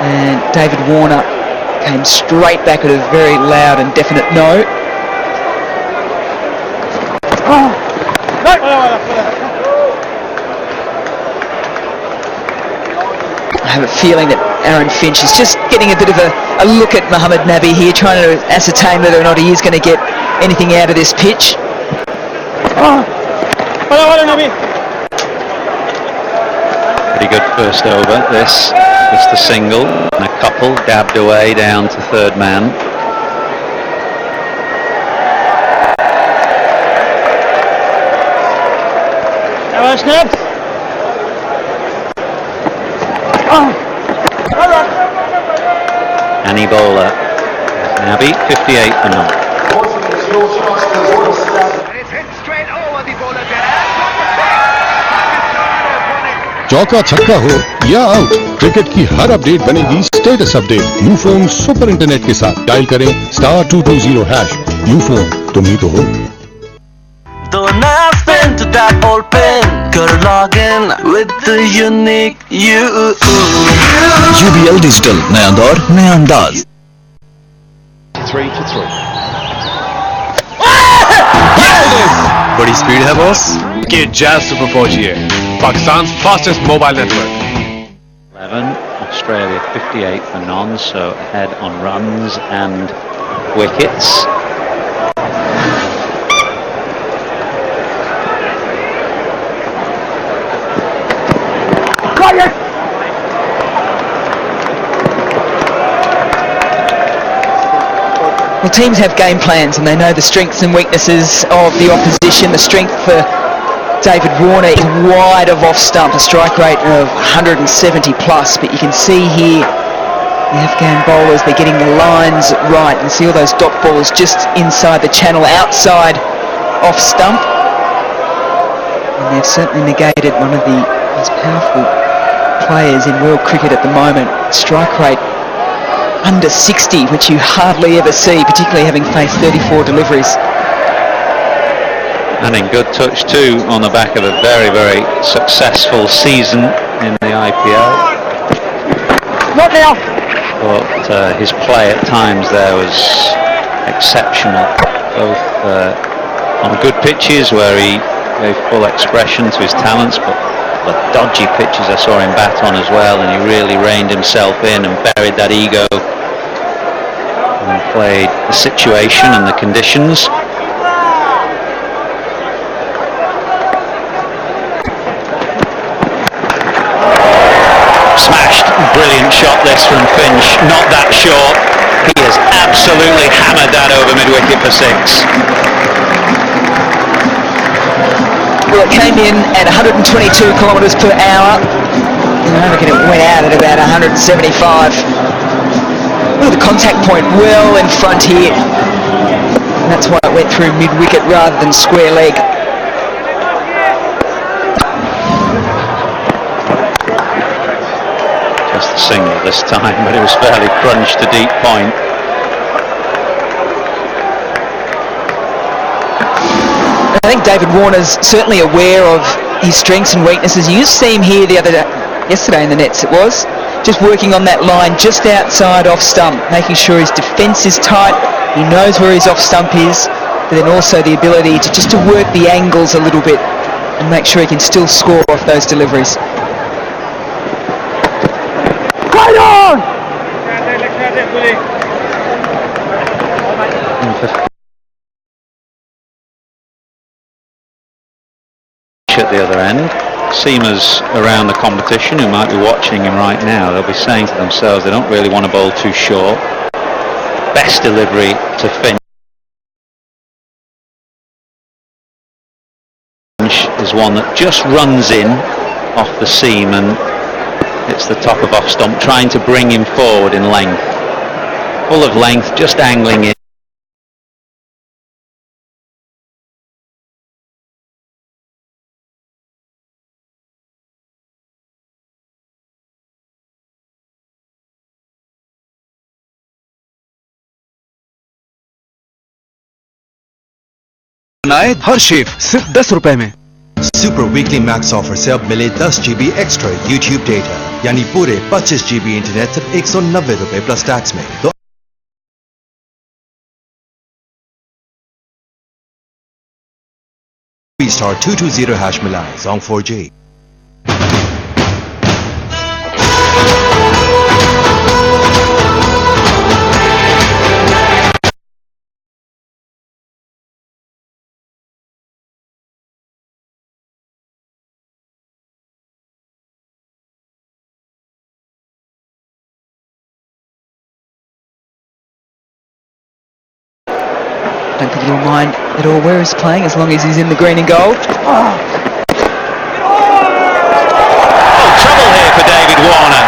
and David Warner came straight back at a very loud and definite no. I have a feeling that Aaron Finch is just getting a bit of a look at Mohamed Nabi here, trying to ascertain whether or not he is going to get anything out of this pitch. Pretty good first over, this. Just a single and a couple dabbed away down to third man. Annie Bowler. Nabi, 58 for none. चौका छक्का हो या out, cricket की हर update बनेगी status update Ufone super internet के साथ। Dial करें *220#। यूफोन तुम ही तो हो। Don't have pen to that old pen. Gotta log in with the unique you. UBL digital, नया दौर नया अंदाज। 3 for 3। बड़ी स्पीड है बॉस। के जैज सुपर 4G है, Pakistan fastest mobile network. 11, Australia 58 for none, so ahead on runs and wickets. Well, teams have game plans and they know the strengths and weaknesses of the opposition. The strength for David Warner is wide of off stump, a strike rate of 170 plus, but you can see here the Afghan bowlers, they're getting the lines right. You see all those dot balls just inside the channel, outside off stump. And they've certainly negated one of the most powerful players in world cricket at the moment. Strike rate under 60, which you hardly ever see, particularly having faced 34 deliveries. And in good touch too, on the back of a very, very successful season in the IPL. Not now. But his play at times there was exceptional, both on good pitches where he gave full expression to his talents, but the dodgy pitches I saw him bat on as well, and he really reined himself in and buried that ego and played the situation and the conditions. Smashed. Brilliant shot this from Finch, not that short. He has absolutely hammered that over mid-wicket for 6. Well, it came in at 122 kilometres per hour. I reckon it went out at about 175. Look at the contact point well in front here. And that's why it went through mid-wicket rather than square leg. Just a single this time, but it was fairly crunched to deep point. I think David Warner's certainly aware of his strengths and weaknesses. You just see him here yesterday in the nets it was, just working on that line just outside off stump, making sure his defence is tight, he knows where his off stump is, but then also the ability to just to work the angles a little bit and make sure he can still score off those deliveries. Right on! At the other end, seamers around the competition who might be watching him right now, they'll be saying to themselves they don't really want to bowl too short. Best delivery to Finch is one that just runs in off the seam and hits the top of off stump, trying to bring him forward in length. Full of length, just angling in. बनाए हर chef सिर्फ 10 रुपए में। Super weekly max offer से अब मिले 10 GB extra YouTube data, यानी पूरे 25 GB internet सिर्फ 190 रुपए प्लस टैक्स में। तो star 220 hash मिलाएं Zong 4G। Don't think he'll mind at all where he's playing as long as he's in the green and gold. Trouble here for David Warner.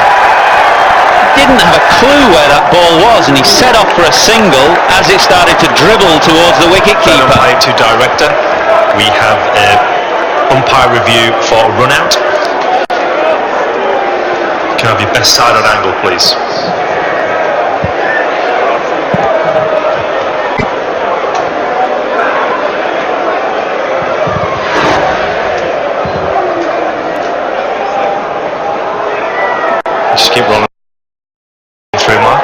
Didn't have a clue where that ball was, and he set off for a single as it started to dribble towards the wicket keeper. Umpire to director. We have an umpire review for run out. Can I have your best side on angle, please? Just keep rolling through, Mark.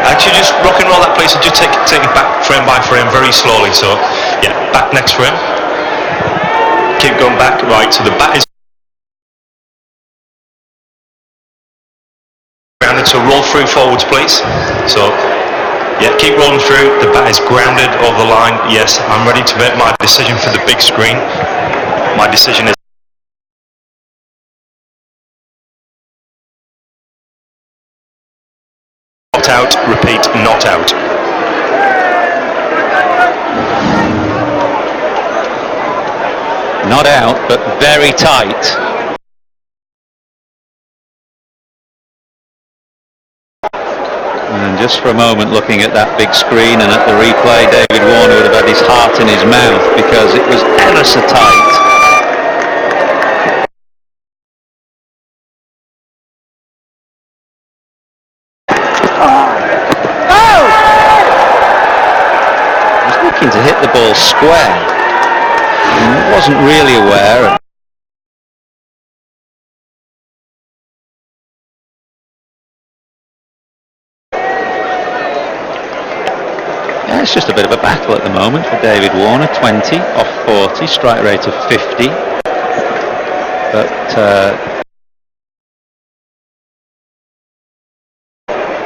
Actually, just rock and roll that place and just take it back frame by frame very slowly. So, yeah, back next frame. Keep going back. Right, so the bat is grounded. So roll through forwards, please. So, yeah, keep rolling through. The bat is grounded over the line. Yes, I'm ready to make my decision for the big screen. My decision is not out, repeat, not out. Not out, but very tight. And just for a moment looking at that big screen and at the replay, David Warner would have had his heart in his mouth because it was ever so tight. To hit the ball square, and wasn't really aware. Yeah, it's just a bit of a battle at the moment for David Warner. 20 off 40, strike rate of 50, but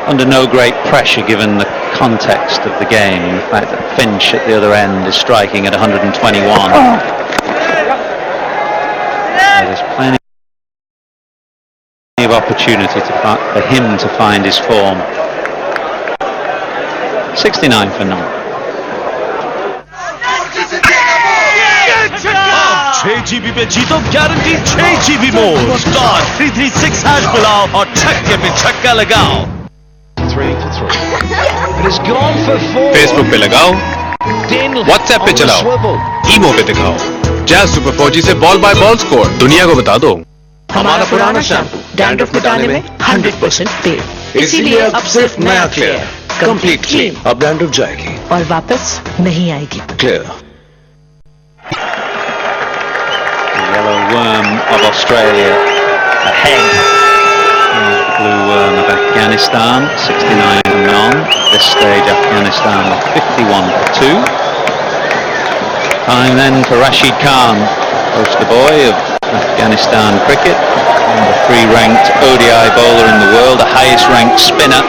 under no great pressure given the context of the game and the fact that Finch at the other end is striking at 121. There's plenty of opportunity for him to find his form. 69 for none. 6 GB पे जीतो guarantee 6 GB मोर star 336 hash मिलाओ और छक्के पे छक्का लगाओ। 3 for 3. It has gone for 4. Facebook पे लगाओ, व्हाट्सएप पे चलाओ, ईमो पे दिखाओ। जैज़ सुपर 4G से बॉल बाय बॉल स्कोर दुनिया को बता दो। हमारा पुराना शैम्पू डैंड्रफ मिटाने में 100% तेल, इसीलिए अब सिर्फ नया क्लियर कंप्लीट क्लीन। अब डैंड्रफ जाएगी और वापस नहीं आएगी। Clear. Yellow worm of Australia ahead. Blue worm of Afghanistan, 69 for none. This stage Afghanistan 51 for 2. Time then for Rashid Khan, poster boy of Afghanistan cricket, number 3 ranked ODI bowler in the world, the highest ranked spinner.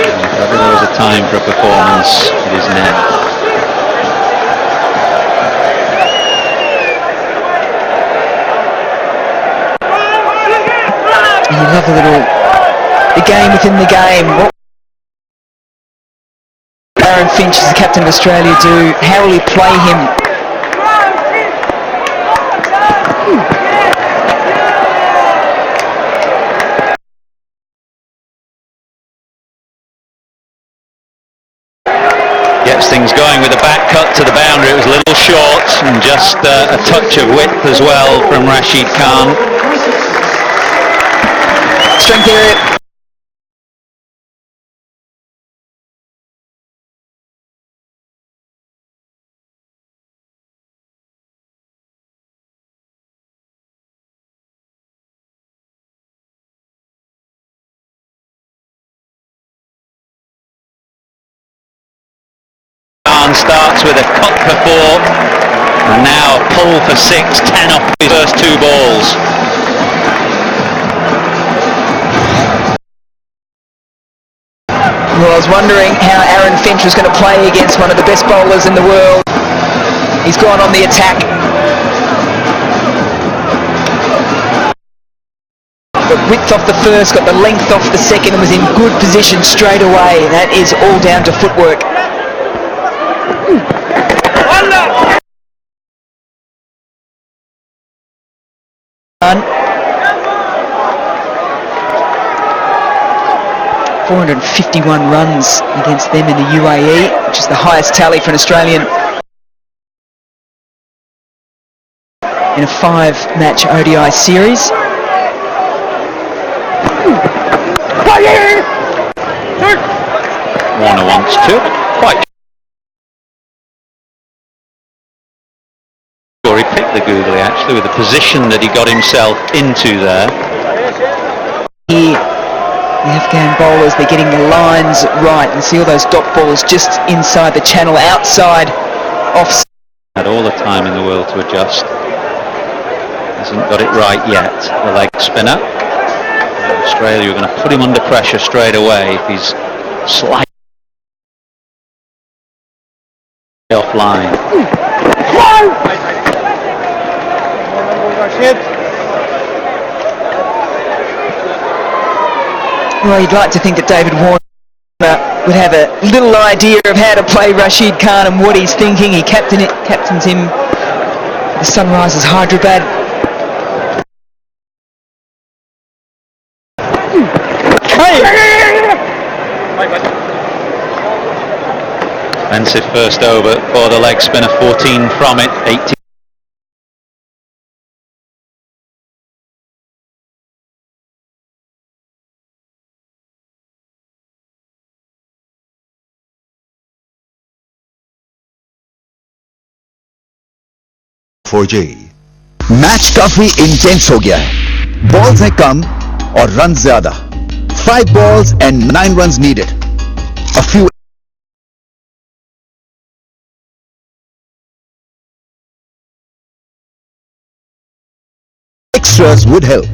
And if ever there was a time for a performance, it is now. You love the game within the game. What Aaron Finch as the captain of Australia do? How will he play him? Gets things going with a back cut to the boundary. It was a little short, and just a touch of width as well from Rashid Khan. Strength area. Hits with a cut for 4, and now a pull for 6, 10 off his first 2 balls. Well, I was wondering how Aaron Finch was going to play against one of the best bowlers in the world. He's gone on the attack. Got width off the first, got the length off the second, and was in good position straight away. That is all down to footwork. Done. 451 runs against them in the UAE, which is the highest tally for an Australian in a 5-match ODI series. Warner wants to, quite sure he picked the googly actually with the position that he got himself into there. The Afghan bowlers, they're getting the lines right, and see all those dot balls just inside the channel, outside, off. Had all the time in the world to adjust. Hasn't got it right yet. The leg spinner. Australia are going to put him under pressure straight away if he's slightly offline. Well, you'd like to think that David Warner would have a little idea of how to play Rashid Khan and what he's thinking. He captains him for the Sunrisers Hyderabad. Offensive first over for the leg spinner, 14 from it, 18. For J. Match काफी intense हो गया है. Balls हैं कम और run ज्यादा. 5 balls and 9 runs needed. A few extras would help.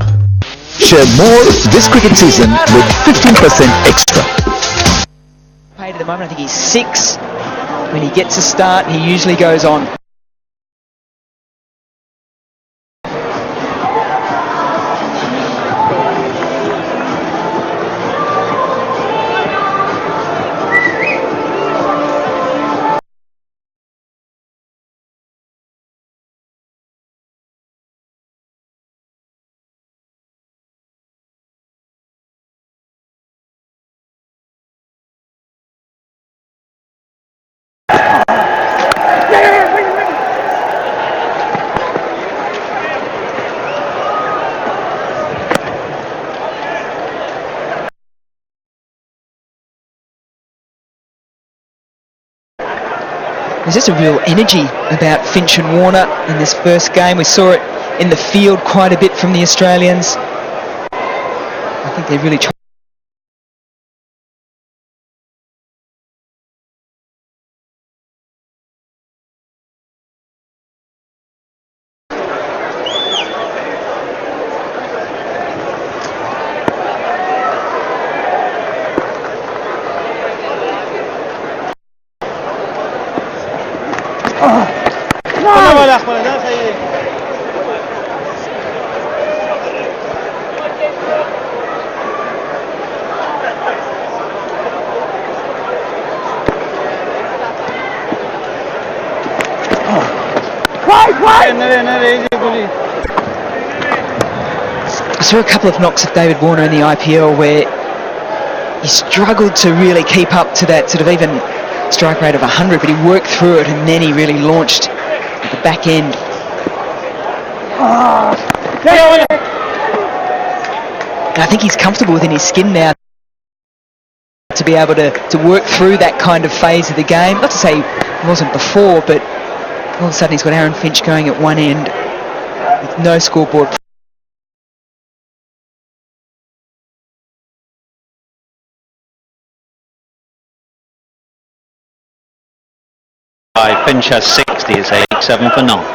Share more this cricket season with 15% extra. Paid at the moment, I think he's 6. When he gets a start, he usually goes on. There's just a real energy about Finch and Warner in this first game. We saw it in the field quite a bit from the Australians. I think they're really trying. I saw a couple of knocks of David Warner in the IPL where he struggled to really keep up to that sort of even strike rate of 100, but he worked through it and then he really launched at the back end. And I think he's comfortable within his skin now to be able to work through that kind of phase of the game. Not to say he wasn't before, but all of a sudden he's got Aaron Finch going at one end with no scoreboard. Finch has 60, it's 87 for North.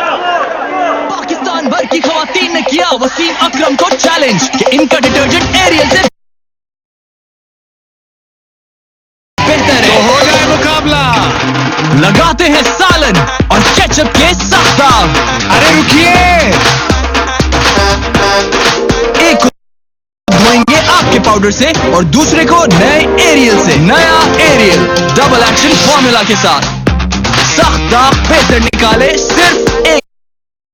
Pakistan भर की खवातीन ने किया वसीम अकरम को challenge कि इनका detergent aerial से बेहतर है। तो हो जाए मुकाबला। लगाते हैं सालन और केचप के साथ दाग। अरे रुकिए, एक धोएंगे आपके पाउडर से और दूसरे को नए एरियल से। नया एरियल डबल एक्शन फॉर्मूला के साथ सख्त दाग बेहतर निकाले सिर्फ एक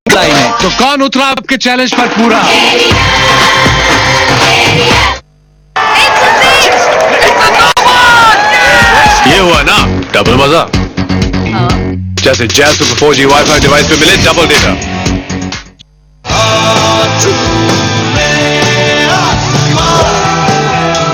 लाइन है। तो कौन उतरा आपके चैलेंज पर पूरा? ये हुआ ना डबल मजा, जैसे jazz super 4G wifi device पे मिले डबल डेटा।